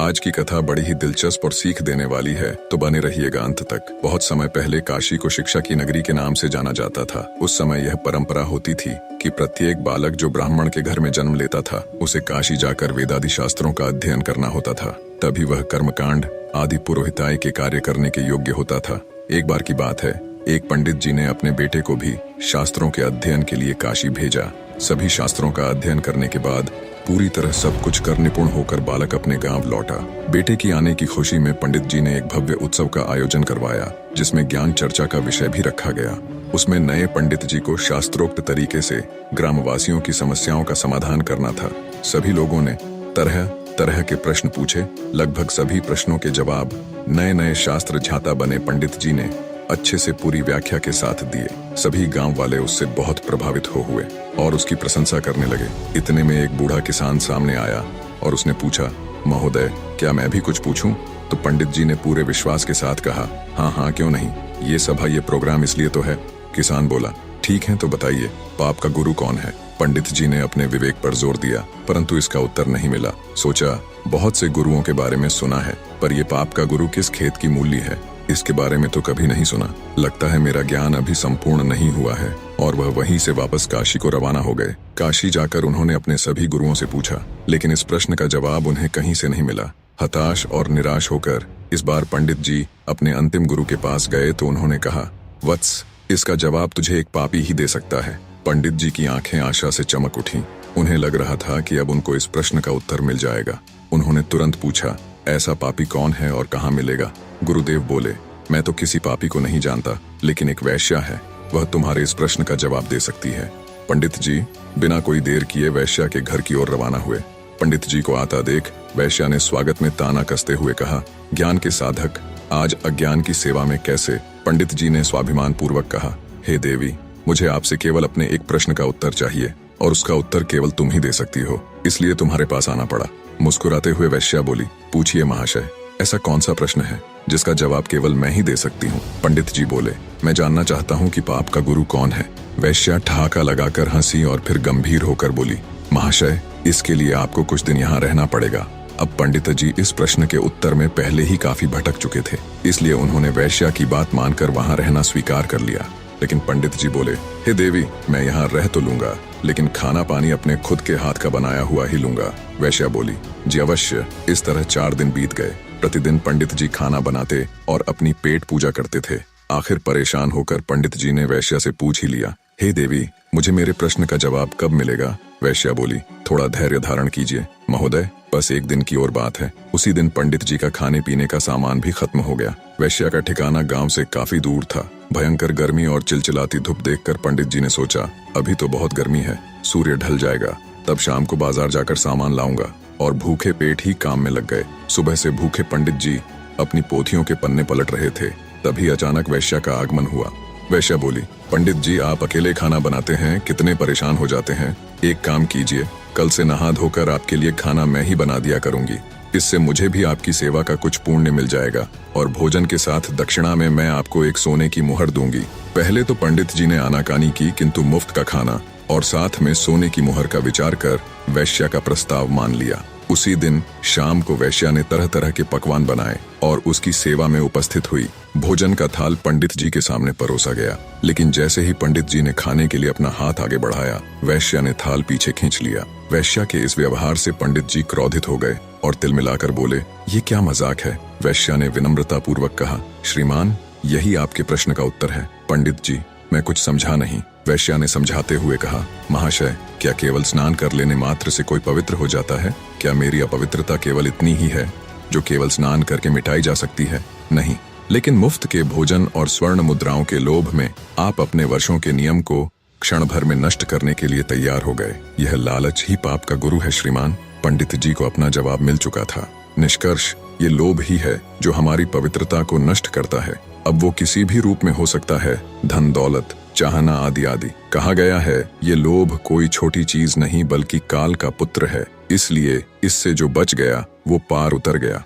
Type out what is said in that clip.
आज की कथा बड़ी ही दिलचस्प और सीख देने वाली है, तो बने रहिएगा अंत तक। बहुत समय पहले काशी को शिक्षा की नगरी के नाम से जाना जाता था। उस समय यह परंपरा होती थी कि प्रत्येक बालक जो ब्राह्मण के घर में जन्म लेता था, उसे काशी जाकर वेदादि शास्त्रों का अध्ययन करना होता था। तभी वह कर्मकांड आदि पुरोहिताई के कार्य करने के योग्य होता था। एक बार की बात है, एक पंडित जी ने अपने बेटे को भी शास्त्रों के अध्ययन के लिए काशी भेजा। सभी शास्त्रों का अध्ययन करने के बाद पूरी तरह सब कुछ कर निपुण होकर बालक अपने गांव लौटा। बेटे की आने की खुशी में पंडित जी ने एक भव्य उत्सव का आयोजन करवाया, जिसमें ज्ञान चर्चा का विषय भी रखा गया। उसमें नए पंडित जी को शास्त्रोक्त तरीके से ग्रामवासियों की समस्याओं का समाधान करना था। सभी लोगों ने तरह तरह के प्रश्न पूछे। लगभग सभी प्रश्नों के जवाब नए नए शास्त्र झाता बने पंडित जी ने अच्छे से पूरी व्याख्या के साथ दिए। सभी गांव वाले उससे बहुत प्रभावित हुए और उसकी प्रशंसा करने लगे। इतने में एक बूढ़ा किसान सामने आया और उसने पूछा, महोदय, क्या मैं भी कुछ पूछूं? तो पंडित जी ने पूरे विश्वास के साथ कहा, हाँ, क्यों नहीं, ये सभा ये प्रोग्राम इसलिए तो है। किसान बोला, ठीक है, तो बताइए, पाप का गुरु कौन है? पंडित जी ने अपने विवेक पर जोर दिया, परंतु इसका उत्तर नहीं मिला। सोचा, बहुत से गुरुओं के बारे में सुना है, पर यह पाप का गुरु किस खेत की मूली है, इसके बारे में तो कभी नहीं सुना। लगता है मेरा ज्ञान अभी संपूर्ण नहीं हुआ है। और वह वहीं से वापस काशी को रवाना हो गए। काशी जाकर उन्होंने अपने सभी गुरुओं से पूछा, लेकिन इस प्रश्न का जवाब उन्हें कहीं से नहीं मिला। हताश और निराश होकर इस बार पंडित जी अपने अंतिम गुरु के पास गए तो उन्होंने कहा, वत्स, इसका जवाब तुझे एक पापी ही दे सकता है। पंडित जी की आंखें आशा से चमक उठी। उन्हें लग रहा था कि अब उनको इस प्रश्न का उत्तर मिल जाएगा। उन्होंने तुरंत पूछा, ऐसा पापी कौन है और कहाँ मिलेगा? गुरुदेव बोले, मैं तो किसी पापी को नहीं जानता, लेकिन एक वैश्या है, वह तुम्हारे इस प्रश्न का जवाब दे सकती है। पंडित जी बिना कोई देर किए वैश्या के घर की ओर रवाना हुए। पंडित जी को आता देख वैश्या ने स्वागत में ताना कसते हुए कहा, ज्ञान के साधक आज अज्ञान की सेवा में कैसे? पंडित जी ने स्वाभिमान पूर्वक कहा, हे देवी, मुझे आपसे केवल अपने एक प्रश्न का उत्तर चाहिए और उसका उत्तर केवल तुम ही दे सकती हो, इसलिए तुम्हारे पास आना पड़ा। मुस्कुराते हुए वैश्या बोली, पूछिए महाशय, ऐसा कौन सा प्रश्न है जिसका जवाब केवल मैं ही दे सकती हूँ? पंडित जी बोले, मैं जानना चाहता हूँ कि पाप का गुरु कौन है। वैश्या ठहाका लगाकर हंसी और फिर गंभीर होकर बोली, महाशय, इसके लिए आपको कुछ दिन यहाँ रहना पड़ेगा। अब पंडित जी इस प्रश्न के उत्तर में पहले ही काफी भटक चुके थे, इसलिए उन्होंने वैश्या की बात मानकर वहाँ रहना स्वीकार कर लिया। लेकिन पंडित जी बोले, हे देवी, मैं यहाँ रह तो लूंगा, लेकिन खाना पानी अपने खुद के हाथ का बनाया हुआ ही लूंगा। वैश्या बोली, जी अवश्य। इस तरह 4 दिन बीत गए। प्रतिदिन पंडित जी खाना बनाते और अपनी पेट पूजा करते थे। आखिर परेशान होकर पंडित जी ने वैश्या से पूछ ही लिया, हे देवी, मुझे मेरे प्रश्न का जवाब कब मिलेगा? वैश्या बोली, थोड़ा धैर्य धारण कीजिए महोदय, बस 1 दिन की और बात है। उसी दिन पंडित जी का खाने पीने का सामान भी खत्म हो गया। वैश्या का ठिकाना गांव से काफी दूर था। भयंकर गर्मी और चिलचिलाती धूप देखकर पंडित जी ने सोचा, अभी तो बहुत गर्मी है, सूर्य ढल जाएगा, तब शाम को बाजार जाकर सामान लाऊंगा। और भूखे पेट ही काम में लग गए। सुबह से भूखे पंडित जी अपनी पोथियों के पन्ने पलट रहे थे। तभी अचानक वैश्या का आगमन हुआ। वैश्या बोली, पंडित जी, आप अकेले खाना बनाते हैं, कितने परेशान हो जाते हैं। एक काम कीजिए, कल से नहा धोकर आपके लिए खाना मैं ही बना दिया करूंगी। इससे मुझे भी आपकी सेवा का कुछ पुण्य मिल जाएगा और भोजन के साथ दक्षिणा में मैं आपको एक सोने की मुहर दूंगी। पहले तो पंडित जी ने आनाकानी की, किंतु मुफ्त का खाना और साथ में सोने की मुहर का विचार कर वैश्या का प्रस्ताव मान लिया। उसी दिन शाम को वैश्या ने तरह तरह के पकवान बनाए और उसकी सेवा में उपस्थित हुई। भोजन का थाल पंडित जी के सामने परोसा गया, लेकिन जैसे ही पंडित जी ने खाने के लिए अपना हाथ आगे बढ़ाया, वैश्या ने थाल पीछे खींच लिया। वैश्या के इस व्यवहार से पंडित जी क्रोधित हो गए और तिलमिलाकर बोले, ये क्या मजाक है? वैश्या ने विनम्रता पूर्वक कहा, श्रीमान, यही आपके प्रश्न का उत्तर है। पंडित जी, मैं कुछ समझा नहीं। वैश्या ने समझाते हुए कहा, महाशय, क्या केवल स्नान कर लेने मात्र से कोई पवित्र हो जाता है? क्या मेरी अपवित्रता केवल इतनी ही है जो केवल स्नान करके मिटाई जा सकती है? नहीं, लेकिन मुफ्त के भोजन और स्वर्ण मुद्राओं के लोभ में आप अपने वर्षों के नियम को क्षण भर में नष्ट करने के लिए तैयार हो गए। यह लालच ही पाप का गुरु है श्रीमान। पंडित जी को अपना जवाब मिल चुका था। निष्कर्ष, ये लोभ ही है जो हमारी पवित्रता को नष्ट करता है। अब वो किसी भी रूप में हो सकता है, धन दौलत, चाहना आदि आदि। कहा गया है, ये लोभ कोई छोटी चीज नहीं बल्कि काल का पुत्र है, इसलिए इससे जो बच गया वो पार उतर गया।